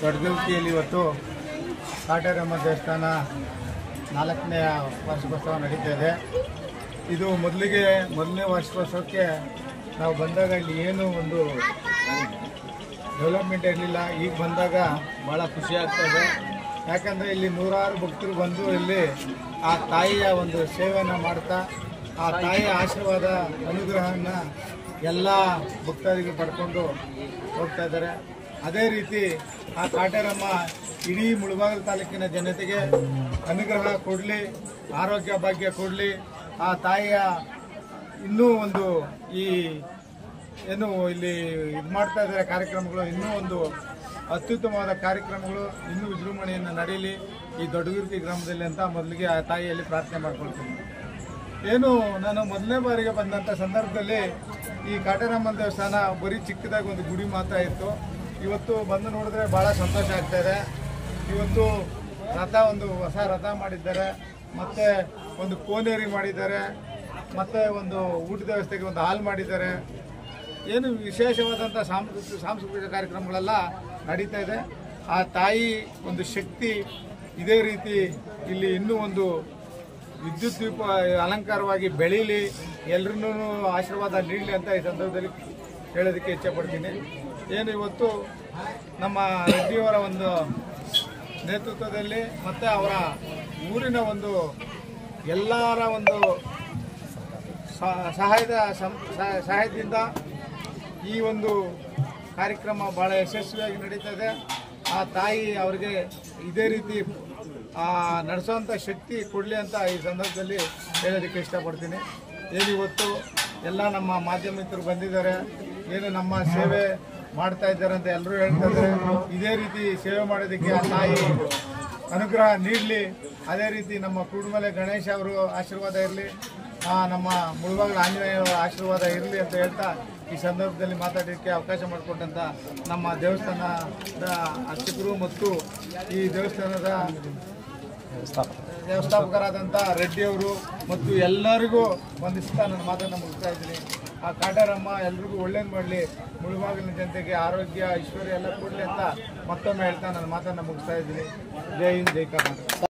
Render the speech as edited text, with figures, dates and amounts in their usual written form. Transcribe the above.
ದೊಡ್ಡಗುರ್ಕಿಯಲ್ಲಿ ಇವತ್ತು ಕಾಟೇರಮ್ಮ ದೇವಸ್ಥಾನ 4ನೇ ವಾರ್ಷಿಕೋತ್ಸವ ನಡೀತಾ ಇದೆ. ಇದು ಮೊದಲನೇ ವಾರ್ಷಿಕೋತ್ಸವಕ್ಕೆ ನಾವು ಬಂದಾಗ ಇಲ್ಲಿ ಏನು ಒಂದು ಡೆವಲಪ್ಮೆಂಟ್ ಇರಲಿಲ್ಲ. ಈಗ ಬಂದಾಗ ಭಾಳ ಖುಷಿ ಆಗ್ತಾ ಇದೆ. ಯಾಕಂದರೆ ಇಲ್ಲಿ ನೂರಾರು ಭಕ್ತರು ಬಂದು ಇಲ್ಲಿ ಆ ತಾಯಿಯ ಒಂದು ಸೇವೆಯನ್ನು ಮಾಡ್ತಾ ಆ ತಾಯಿಯ ಆಶೀರ್ವಾದ ಅನುಗ್ರಹನ ಎಲ್ಲ ಭಕ್ತರಿಗೆ ಪಡ್ಕೊಂಡು ಹೋಗ್ತಾ ಇದ್ದಾರೆ. ಅದೇ ರೀತಿ ಆ ಕಾಟೇರಮ್ಮ ಇಡೀ ಮುಳಬಾಗಿಲು ತಾಲೂಕಿನ ಜನತೆಗೆ ಅನುಗ್ರಹ ಕೊಡಲಿ, ಆರೋಗ್ಯ ಭಾಗ್ಯ ಕೊಡಲಿ. ಆ ತಾಯಿಯ ಇನ್ನೂ ಒಂದು ಈ ಏನು ಇಲ್ಲಿ ಇದು ಮಾಡ್ತಾ ಇದ್ದಾರೆ ಕಾರ್ಯಕ್ರಮಗಳು, ಇನ್ನೂ ಒಂದು ಅತ್ಯುತ್ತಮವಾದ ಕಾರ್ಯಕ್ರಮಗಳು ಇನ್ನೂ ವಿಜೃಂಭಣೆಯನ್ನು ನಡೀಲಿ ಈ ದೊಡ್ಡಗುರ್ಕಿ ಗ್ರಾಮದಲ್ಲಿ ಅಂತ ಮೊದಲಿಗೆ ಆ ತಾಯಿಯಲ್ಲಿ ಪ್ರಾರ್ಥನೆ ಮಾಡ್ಕೊಳ್ತೀನಿ. ಏನು ನಾನು ಮೊದಲನೇ ಬಾರಿಗೆ ಬಂದಂಥ ಸಂದರ್ಭದಲ್ಲಿ ಈ ಕಾಟೇರಮ್ಮನ ದೇವಸ್ಥಾನ ಬರೀ ಚಿಕ್ಕದಾಗಿ ಒಂದು ಗುಡಿ ಮಾತ್ರ ಇತ್ತು. ಇವತ್ತು ಬಂದು ನೋಡಿದ್ರೆ ಭಾಳ ಸಂತೋಷ ಆಗ್ತಾಯಿದೆ. ಇವತ್ತು ಒಂದು ಹೊಸ ರಥ ಮಾಡಿದ್ದಾರೆ, ಮತ್ತು ಒಂದು ಕೋನೇರಿ ಮಾಡಿದ್ದಾರೆ, ಮತ್ತು ಒಂದು ಊಟದ ವ್ಯವಸ್ಥೆಗೆ ಒಂದು ಹಾಲ್ ಮಾಡಿದ್ದಾರೆ. ಏನು ವಿಶೇಷವಾದಂಥ ಸಾಂಸ್ಕೃತಿಕ ಕಾರ್ಯಕ್ರಮಗಳೆಲ್ಲ ನಡೀತಾ ಇದೆ. ಆ ತಾಯಿ ಒಂದು ಶಕ್ತಿ ಇದೇ ರೀತಿ ಇಲ್ಲಿ ಇನ್ನೂ ಒಂದು ವಿದ್ಯುತ್ ದೀಪ ಅಲಂಕಾರವಾಗಿ ಬೆಳೀಲಿ, ಎಲ್ಲರನ್ನೂ ಆಶೀರ್ವಾದ ನೀಡಲಿ ಅಂತ ಈ ಸಂದರ್ಭದಲ್ಲಿ ಹೇಳೋದಕ್ಕೆ ಇಚ್ಛೆಪಡ್ತೀನಿ. ಏನು ಇವತ್ತು ನಮ್ಮ ರೆಡ್ಡಿಯವರ ಒಂದು ನೇತೃತ್ವದಲ್ಲಿ ಮತ್ತು ಅವರ ಊರಿನ ಒಂದು ಎಲ್ಲರ ಒಂದು ಸಹಾಯದಿಂದ ಈ ಒಂದು ಕಾರ್ಯಕ್ರಮ ಭಾಳ ಯಶಸ್ವಿಯಾಗಿ ನಡೀತಾ ಇದೆ. ಆ ತಾಯಿ ಅವರಿಗೆ ಇದೇ ರೀತಿ ನಡೆಸೋವಂಥ ಶಕ್ತಿ ಕೊಡಲಿ ಅಂತ ಈ ಸಂದರ್ಭದಲ್ಲಿ ಹೇಳೋದಕ್ಕೆ ಇಷ್ಟಪಡ್ತೀನಿ. ಏನು ಇವತ್ತು ಎಲ್ಲ ನಮ್ಮ ಮಾಧ್ಯಮಿಕರು ಬಂದಿದ್ದಾರೆ, ಏನು ನಮ್ಮ ಸೇವೆ ಮಾಡ್ತಾ ಇದ್ದಾರೆ ಅಂತ ಎಲ್ಲರೂ ಹೇಳ್ತಾ ಇದ್ದಾರೆ. ಇದೇ ರೀತಿ ಸೇವೆ ಮಾಡೋದಕ್ಕೆ ಆ ತಾಯಿ ಅನುಗ್ರಹ ನೀಡಲಿ. ಅದೇ ರೀತಿ ನಮ್ಮ ಕೂಡ್ಮಲೆ ಗಣೇಶ ಅವರು ಆಶೀರ್ವಾದ ಇರಲಿ, ನಮ್ಮ ಮುಳಬಾಗಿಲು ಆಂಜನೇಯರ ಆಶೀರ್ವಾದ ಇರಲಿ ಅಂತ ಹೇಳ್ತಾ ಈ ಸಂದರ್ಭದಲ್ಲಿ ಮಾತಾಡೋಕ್ಕೆ ಅವಕಾಶ ಮಾಡಿಕೊಟ್ಟಂಥ ನಮ್ಮ ದೇವಸ್ಥಾನದ ಅರ್ಚಕರು ಮತ್ತು ಈ ದೇವಸ್ಥಾನದ ವ್ಯವಸ್ಥಾಪಕರಾದಂಥ ರೆಡ್ಡಿಯವರು ಮತ್ತು ಎಲ್ಲರಿಗೂ ವಂದಿಸ್ತಾ ನನ್ನ ಮಾತನ್ನು ಮುಗಿಸ್ತಾ ಇದ್ದೀನಿ. ಆ ಕಾಟೇರಮ್ಮ ಎಲ್ರಿಗೂ ಒಳ್ಳೇದು ಮಾಡಲಿ, ಮುಳಬಾಗಿಲಿನ ಜನತೆಗೆ ಆರೋಗ್ಯ ಐಶ್ವರ್ಯ ಎಲ್ಲ ಕೊಡಲಿ ಅಂತ ಮತ್ತೊಮ್ಮೆ ಹೇಳ್ತಾ ನನ್ನ ಮಾತನ್ನು ಮುಗಿಸ್ತಾ ಇದ್ದೀನಿ. ಜೈ ಹಿಂದ್, ಜೈ ಕರ್ನಾಟಕ.